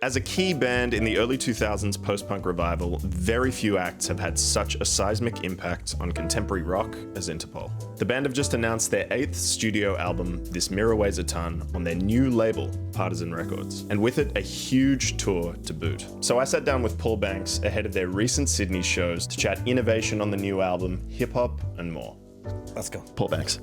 As a key band in the early 2000s post-punk revival, very few acts have had such a seismic impact on contemporary rock as Interpol. The band have just announced their 8th studio album, This Mirror Weighs a Ton, on their new label, Partisan Records, and with it a huge tour to boot. So I sat down with Paul Banks ahead of their recent Sydney shows to chat innovation on the new album, hip-hop and more. Let's go. Paul Banks,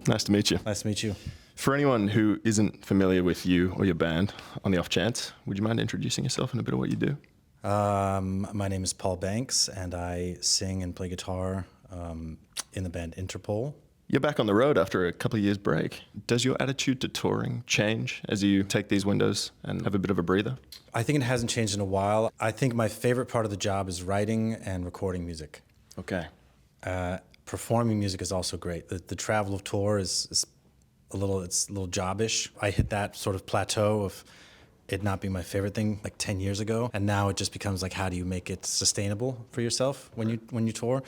nice to meet you. Nice to meet you. For anyone who isn't familiar with you or your band, on the off chance, would you mind introducing yourself and a bit of what you do? My name is Paul Banks, and I sing and play guitar in the band Interpol. You're back on the road after a couple of years break. Does your attitude to touring change as you take these windows and have a bit of a breather? I think it hasn't changed in a while. I think my favorite part of the job is writing and recording music. Okay. Performing music is also great. The travel of tour is a little jobbish. I hit that sort of plateau of it not being my favorite thing like 10 years ago, and now it just becomes like, how do you make it sustainable for yourself when you tour?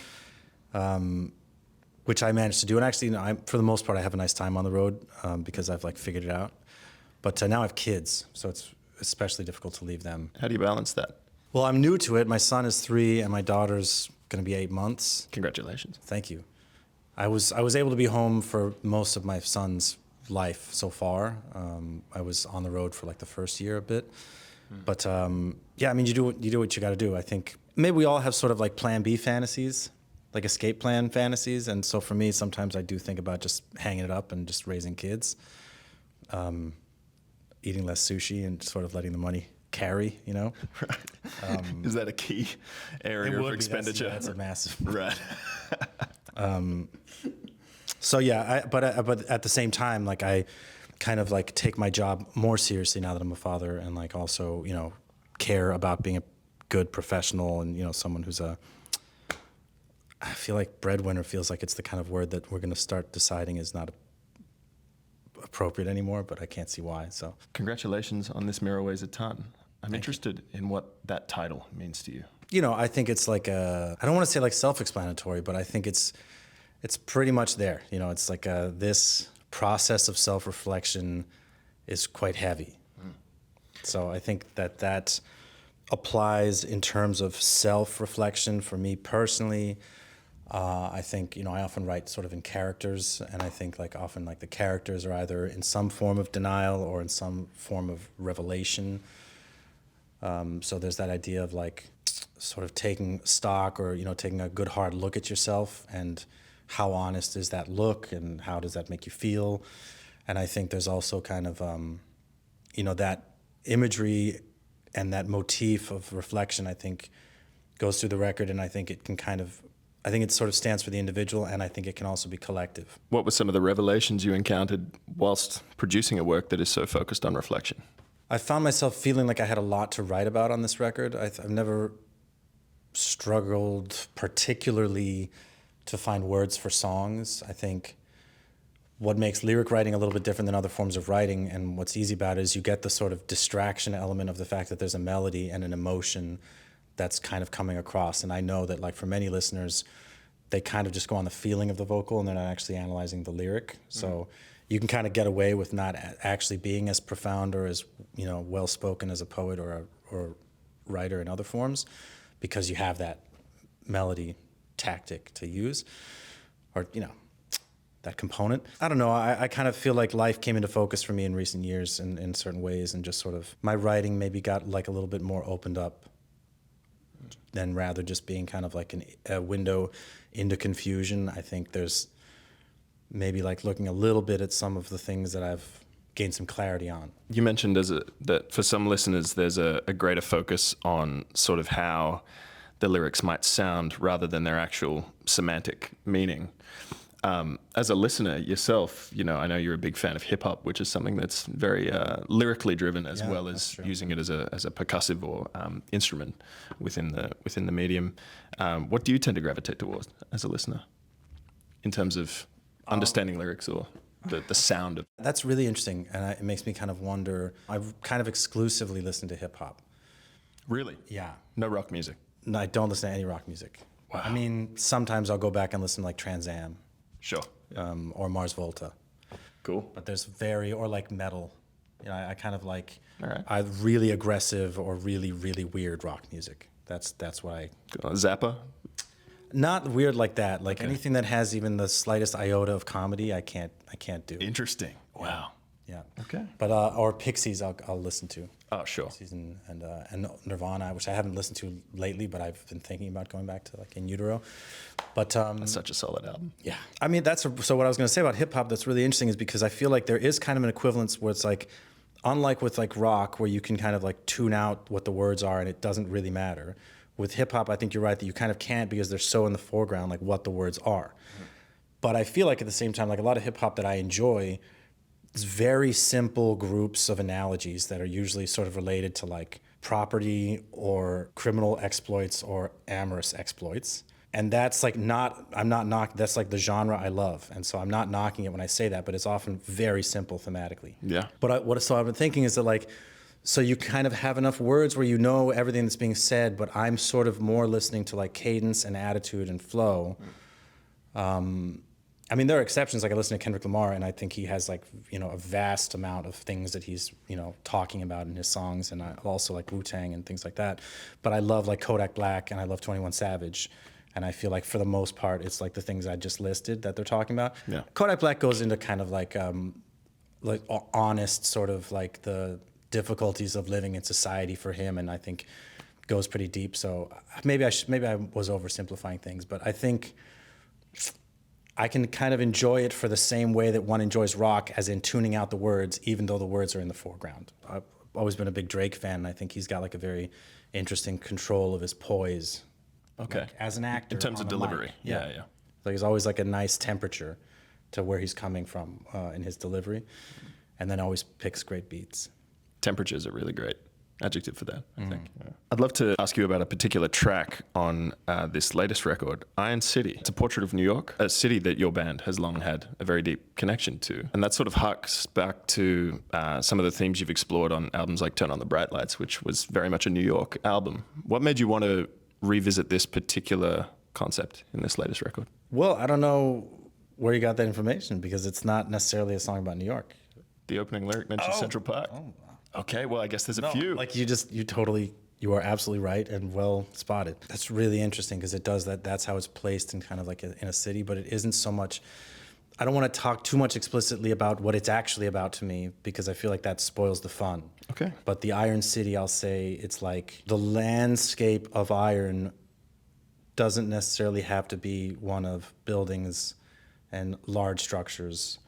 Which I managed to do, and actually, for the most part, I have a nice time on the road because I've like figured it out. But now I have kids, so it's especially difficult to leave them. How do you balance that? Well, I'm new to it. My son is 3, and my daughter's going to be 8 months. Congratulations. Thank you. I was able to be home for most of my son's life so far. I was on the road for like the first year a bit, but yeah, I mean, you do what you got to do. I think maybe we all have sort of like plan B fantasies, like escape plan fantasies, and so for me, sometimes I do think about just hanging it up and just raising kids, eating less sushi and sort of letting the money carry, you know. Right. Is that a key area of expenditure? That's a massive. Right. So yeah, but at the same time, like I kind of like take my job more seriously now that I'm a father, and like also, you know, care about being a good professional and, you know, someone who's I feel like breadwinner feels like it's the kind of word that we're going to start deciding is not appropriate anymore, but I can't see why. So congratulations on This Mirror Weighs a Ton. I'm interested in what that title means to you. You know, I think it's like I don't want to say like self-explanatory, but I think it's pretty much there. You know, it's like this process of self-reflection is quite heavy. So I think that applies in terms of self-reflection for me personally. I think, you know, I often write sort of in characters, and I think like often like the characters are either in some form of denial or in some form of revelation. So there's that idea of like sort of taking stock, or, you know, taking a good hard look at yourself, and how honest is that look, and how does that make you feel? And I think there's also kind of, you know, that imagery and that motif of reflection, I think, goes through the record, and I think it can I think it sort of stands for the individual, and I think it can also be collective. What were some of the revelations you encountered whilst producing a work that is so focused on reflection? I found myself feeling like I had a lot to write about on this record. I've never struggled particularly to find words for songs. I think what makes lyric writing a little bit different than other forms of writing, and what's easy about it, is you get the sort of distraction element of the fact that there's a melody and an emotion that's kind of coming across. And I know that like for many listeners, they kind of just go on the feeling of the vocal and they're not actually analyzing the lyric. So you can kind of get away with not actually being as profound or as, you know, well-spoken as a poet or a writer in other forms, because you have that melody tactic to use, or, you know, that component. I don't know, I kind of feel like life came into focus for me in recent years in certain ways, and just sort of my writing maybe got like a little bit more opened up than rather just being kind of like a window into confusion. I think there's maybe like looking a little bit at some of the things that I've gained some clarity on. You mentioned that for some listeners there's a greater focus on sort of how the lyrics might sound rather than their actual semantic meaning. As a listener yourself, you know, I know you're a big fan of hip hop, which is something that's very lyrically driven, as well as using it as a percussive or instrument within the medium. What do you tend to gravitate towards as a listener in terms of understanding lyrics or the sound of? That's really interesting, and it makes me kind of wonder. I've kind of exclusively listened to hip hop. Really? Yeah. No rock music? No, I don't listen to any rock music. Wow. I mean, sometimes I'll go back and listen to like Trans Am. Sure. Or Mars Volta. Cool. But there's or like metal. You know, I kind of like All right. really aggressive or really, really weird rock music. That's what I... Zappa? Not weird like that. Like anything that has even the slightest iota of comedy, I can't do. Interesting. Wow. Yeah. Okay. But or Pixies, I'll listen to. Oh, sure. Pixies and Nirvana, which I haven't listened to lately, but I've been thinking about going back to, like, In Utero. But That's such a solid album. yeah, I mean so what I was going to say about hip hop that's really interesting is because I feel like there is kind of an equivalence where it's like, unlike with like rock where you can kind of like tune out what the words are and it doesn't really matter. With hip hop, I think you're right that you kind of can't because they're so in the foreground, like what the words are. But I feel like at the same time, like a lot of hip hop that I enjoy, it's very simple groups of analogies that are usually sort of related to like property or criminal exploits or amorous exploits. And that's like that's like the genre I love. And so I'm not knocking it when I say that, but it's often very simple thematically. Yeah. But so I've been thinking is that like, so you kind of have enough words where you know everything that's being said, but I'm sort of more listening to like cadence and attitude and flow. I mean, there are exceptions. Like I listen to Kendrick Lamar, and I think he has like, you know, a vast amount of things that he's, you know, talking about in his songs, and I also like Wu-Tang and things like that. But I love like Kodak Black, and I love 21 Savage, and I feel like for the most part, it's like the things I just listed that they're talking about. Yeah. Kodak Black goes into kind of like honest sort of like the difficulties of living in society for him, and I think goes pretty deep. So maybe I was oversimplifying things, but I think I can kind of enjoy it for the same way that one enjoys rock, as in tuning out the words, even though the words are in the foreground. I've always been a big Drake fan, and I think he's got like a very interesting control of his poise. Okay. Like, as an actor. In terms of on a delivery. mic. Yeah. Like there's always like a nice temperature to where he's coming from in his delivery, and then always picks great beats. Temperature's a really great adjective for that, I think. Yeah. I'd love to ask you about a particular track on this latest record, Iron City. It's a portrait of New York, a city that your band has long had a very deep connection to. And that sort of harks back to some of the themes you've explored on albums like Turn on the Bright Lights, which was very much a New York album. What made you want to revisit this particular concept in this latest record? Well, I don't know where you got that information, because it's not necessarily a song about New York. The opening lyric mentions Central Park. Okay, well, I guess there's a few. Like you are absolutely right and well spotted. That's really interesting because it does that. That's how it's placed in kind of like in a city, but it isn't so much. I don't want to talk too much explicitly about what it's actually about to me, because I feel like that spoils the fun. Okay. But the Iron City, I'll say it's like the landscape of iron doesn't necessarily have to be one of buildings and large structures.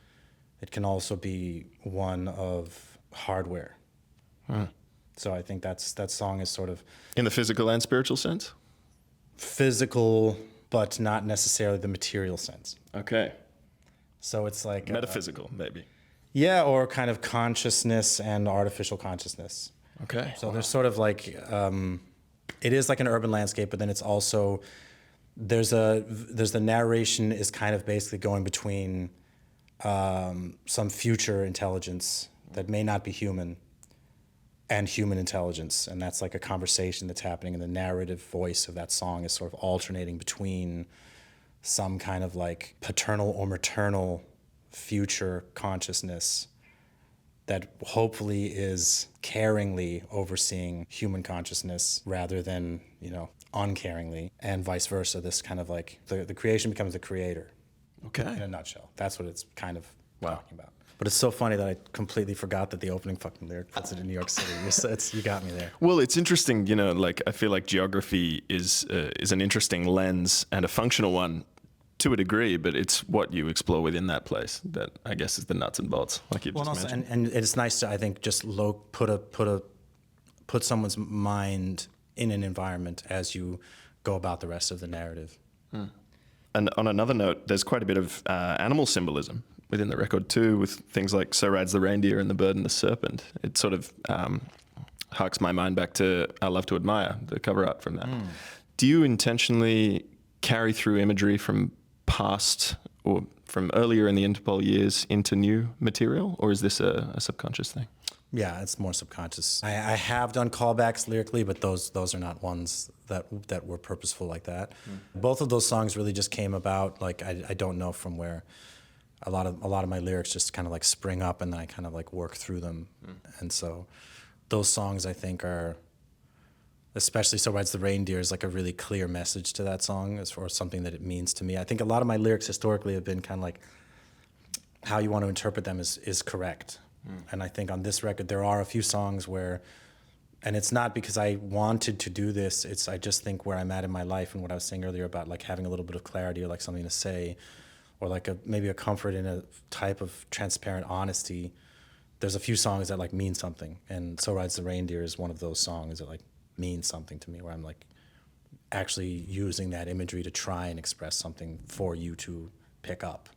It can also be one of hardware. So I think that song is sort of In the physical and spiritual sense? physical, but not necessarily the material sense. Okay. So it's like Metaphysical, maybe. Yeah, or kind of consciousness and artificial consciousness. Okay. So there's sort of like it is like an urban landscape, but then it's also there's the narration is kind of basically going between some future intelligence that may not be human and human intelligence, and that's like a conversation that's happening, and the narrative voice of that song is sort of alternating between some kind of like paternal or maternal future consciousness that hopefully is caringly overseeing human consciousness rather than, you know, uncaringly, and vice versa. This kind of like the creation becomes the creator. Okay. In a nutshell. That's what it's kind of talking about. But it's so funny that I completely forgot that the opening fucking lyric puts it in New York City. You got me there. Well, it's interesting, you know, like I feel like geography is an interesting lens and a functional one to a degree, but it's what you explore within that place that I guess is the nuts and bolts, like you've just mentioned. And it's nice to, I think, just put someone's mind in an environment as you go about the rest of the narrative. And on another note, there's quite a bit of animal symbolism within the record too, with things like So Rides the Reindeer and the Bird and the Serpent. It sort of harks my mind back to I Love to Admire, the cover art from that. Do you intentionally carry through imagery from past or from earlier in the Interpol years into new material, or is this a subconscious thing? Yeah, it's more subconscious. I have done callbacks lyrically, but those are not ones that were purposeful like that. Both of those songs really just came about, like I don't know from where. a lot of my lyrics just kind of like spring up, and then I kind of like work through them. And so those songs, I think, are, especially So Rides the Reindeer, is like a really clear message to that song as far as something that it means to me. I think a lot of my lyrics historically have been kind of like how you want to interpret them is correct. And I think on this record there are a few songs where, and it's not because I wanted to do this, it's I just think where I'm at in my life and what I was saying earlier about like having a little bit of clarity or like something to say, or like maybe a comfort in a type of transparent honesty. There's a few songs that like mean something, and So Rides the Reindeer is one of those songs that like means something to me, where I'm like actually using that imagery to try and express something for you to pick up,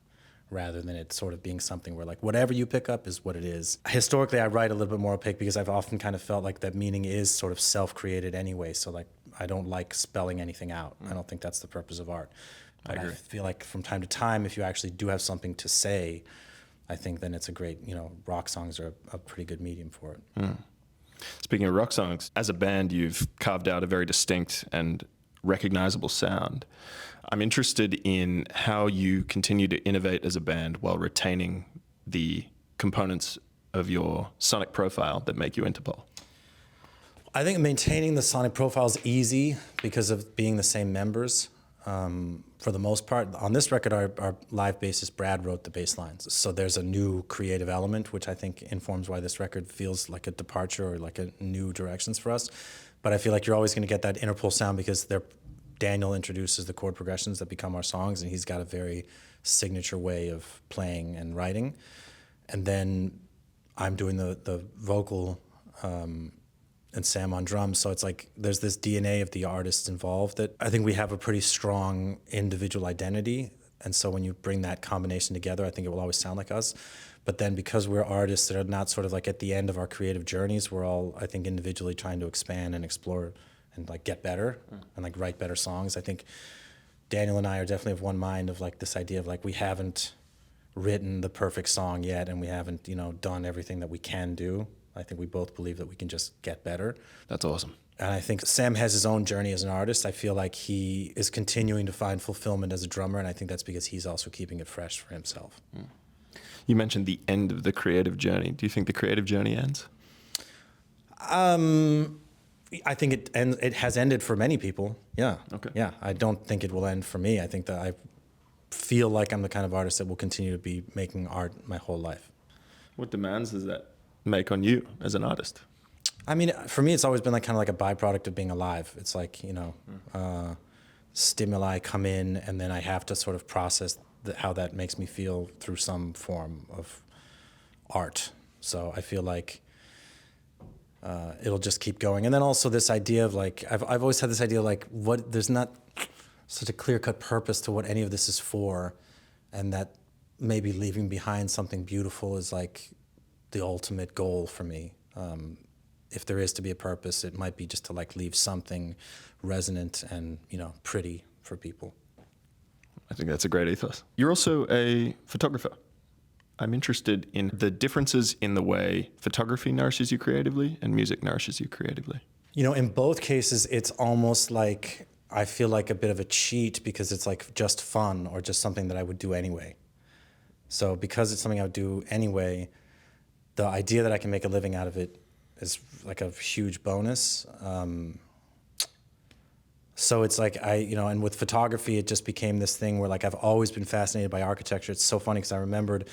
rather than it sort of being something where like whatever you pick up is what it is. Historically, I write a little bit more opaque because I've often kind of felt like that meaning is sort of self-created anyway. So like I don't like spelling anything out. I don't think that's the purpose of art. But I feel like from time to time, if you actually do have something to say, I think then it's a great, rock songs are a pretty good medium for it. Speaking of rock songs, as a band, you've carved out a very distinct and recognizable sound. I'm interested in how you continue to innovate as a band while retaining the components of your sonic profile that make you Interpol. I think maintaining the sonic profile is easy because of being the same members. For the most part, on this record, our live bassist Brad wrote the bass lines. So there's a new creative element, which I think informs why this record feels like a departure or like a new directions for us. But I feel like you're always going to get that Interpol sound because Daniel introduces the chord progressions that become our songs, and he's got a very signature way of playing and writing. And then I'm doing the vocal and Sam on drums. So it's like there's this DNA of the artists involved that I think we have a pretty strong individual identity. And so when you bring that combination together, I think it will always sound like us. But then because we're artists that are not sort of like at the end of our creative journeys, we're all, I think, individually trying to expand and explore and like get better and like write better songs. I think Daniel and I are definitely of one mind of like this idea of like we haven't written the perfect song yet, and we haven't, done everything that we can do. I think we both believe that we can just get better. That's awesome. And I think Sam has his own journey as an artist. I feel like he is continuing to find fulfillment as a drummer, and I think that's because he's also keeping it fresh for himself. You mentioned the end of the creative journey. Do you think the creative journey ends? I think it has ended for many people. Yeah. Okay. Yeah. I don't think it will end for me. I think that I feel like I'm the kind of artist that will continue to be making art my whole life. What demands does that make on you as an artist? I mean, for me, it's always been like kind of like a byproduct of being alive. It's like, stimuli come in, and then I have to sort of process how that makes me feel through some form of art. So I feel like it'll just keep going. And then also this idea of like, I've always had this idea of like, there's not such a clear-cut purpose to what any of this is for, and that maybe leaving behind something beautiful is like the ultimate goal for me. If there is to be a purpose, it might be just to like leave something resonant and, pretty for people. I think that's a great ethos. You're also a photographer. I'm interested in the differences in the way photography nourishes you creatively and music nourishes you creatively. In both cases, it's almost like I feel like a bit of a cheat because it's like just fun or just something that I would do anyway. So because it's something I would do anyway, the idea that I can make a living out of it is like a huge bonus. So it's like and with photography, it just became this thing where like I've always been fascinated by architecture. It's so funny because I remembered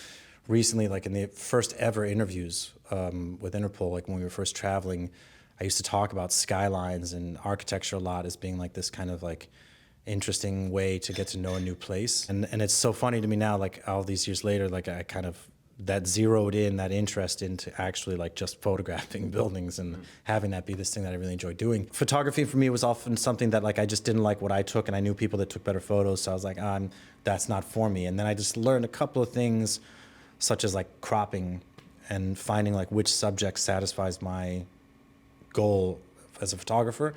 recently, like in the first ever interviews with Interpol, like when we were first traveling, I used to talk about skylines and architecture a lot as being like this kind of like interesting way to get to know a new place. And it's so funny to me now, like all these years later, like I kind of that zeroed in that interest into actually like just photographing buildings and having that be this thing that I really enjoy doing. Photography for me was often something that like I just didn't like what I took, and I knew people that took better photos, so I was like, that's not for me. And then I just learned a couple of things, such as like cropping and finding like which subject satisfies my goal as a photographer.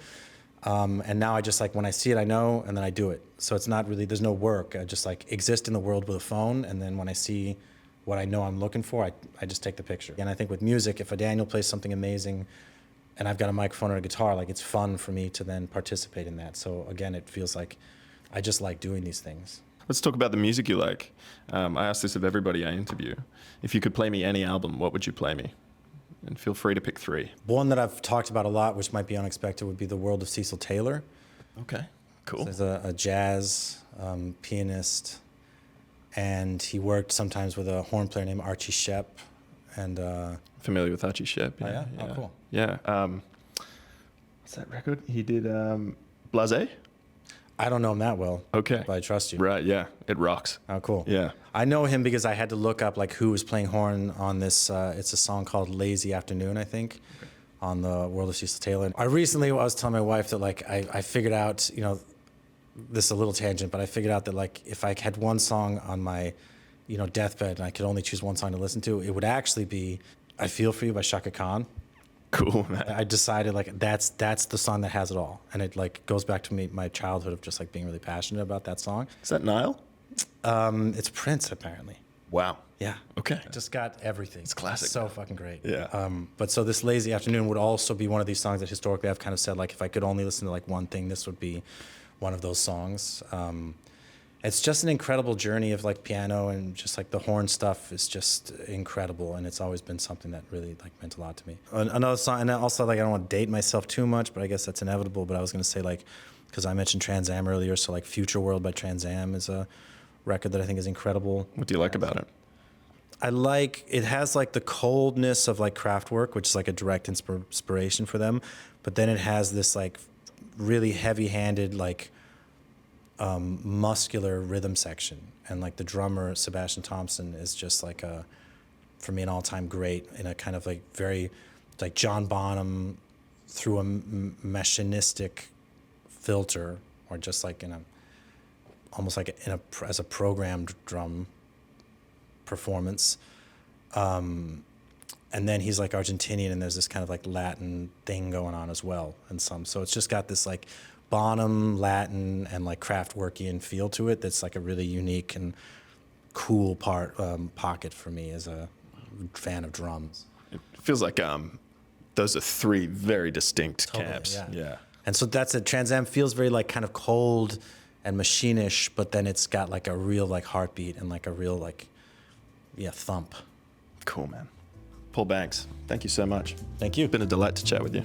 And now I just like, when I see it, I know, and then I do it. So it's not really, there's no work. I just like exist in the world with a phone, and then when I see what I know I'm looking for, I just take the picture. And I think with music, if a Daniel plays something amazing and I've got a microphone or a guitar, like it's fun for me to then participate in that. So again, it feels like I just like doing these things. Let's talk about the music you like. I ask this of everybody I interview. If you could play me any album, what would you play me? And feel free to pick 3. One that I've talked about a lot, which might be unexpected, would be The World of Cecil Taylor. Okay, cool. He's a jazz pianist, and he worked sometimes with a horn player named Archie Shepp. And Familiar with Archie Shepp? Oh, yeah? Oh, cool. Yeah. What's that record? He did Blasé? I don't know him that well. Okay. But I trust you. Right, yeah. It rocks. Oh, cool. Yeah. I know him because I had to look up like who was playing horn on this. It's a song called Lazy Afternoon, I think, on The World of Cecil Taylor. I was telling my wife that like I figured out, you know, this is a little tangent, but I figured out that like if I had one song on my, you know, deathbed and I could only choose one song to listen to, it would actually be I Feel For You by Shaka Khan. Cool, man. I decided like that's the song that has it all, and it like goes back to my childhood of just like being really passionate about that song. Is that Nile? It's Prince apparently. Wow. Yeah. Okay. It just got everything. It's classic. So fucking great. Yeah. But so this Lazy Afternoon would also be one of these songs that historically I've kind of said like if I could only listen to like one thing, this would be one of those songs. It's just an incredible journey of like piano, and just like the horn stuff is just incredible, and it's always been something that really like meant a lot to me. Another song, and also like I don't want to date myself too much, but I guess that's inevitable. But I was gonna say like, because I mentioned Trans Am earlier, so like Future World by Trans Am is a record that I think is incredible. What do you like about it? I like it has like the coldness of like Kraftwerk, which is like a direct inspiration for them, but then it has this like really heavy-handed like muscular rhythm section, and like the drummer Sebastian Thompson is just like for me an all-time great in a kind of like very like John Bonham through a machinistic filter, or just like in a almost like as a programmed drum performance. And then he's like Argentinian, and there's this kind of like Latin thing going on as well, so it's just got this like Bonham, Latin, and like Kraftwerkian feel to it that's like a really unique and cool pocket for me as a fan of drums. It feels like those are 3 very distinct Totally, camps. Yeah. And so that's it. Trans Am feels very like kind of cold and machinish, but then it's got like a real like heartbeat and like a real like thump. Cool, man. Paul Banks, thank you so much. Thank you. It's been a delight to chat with you.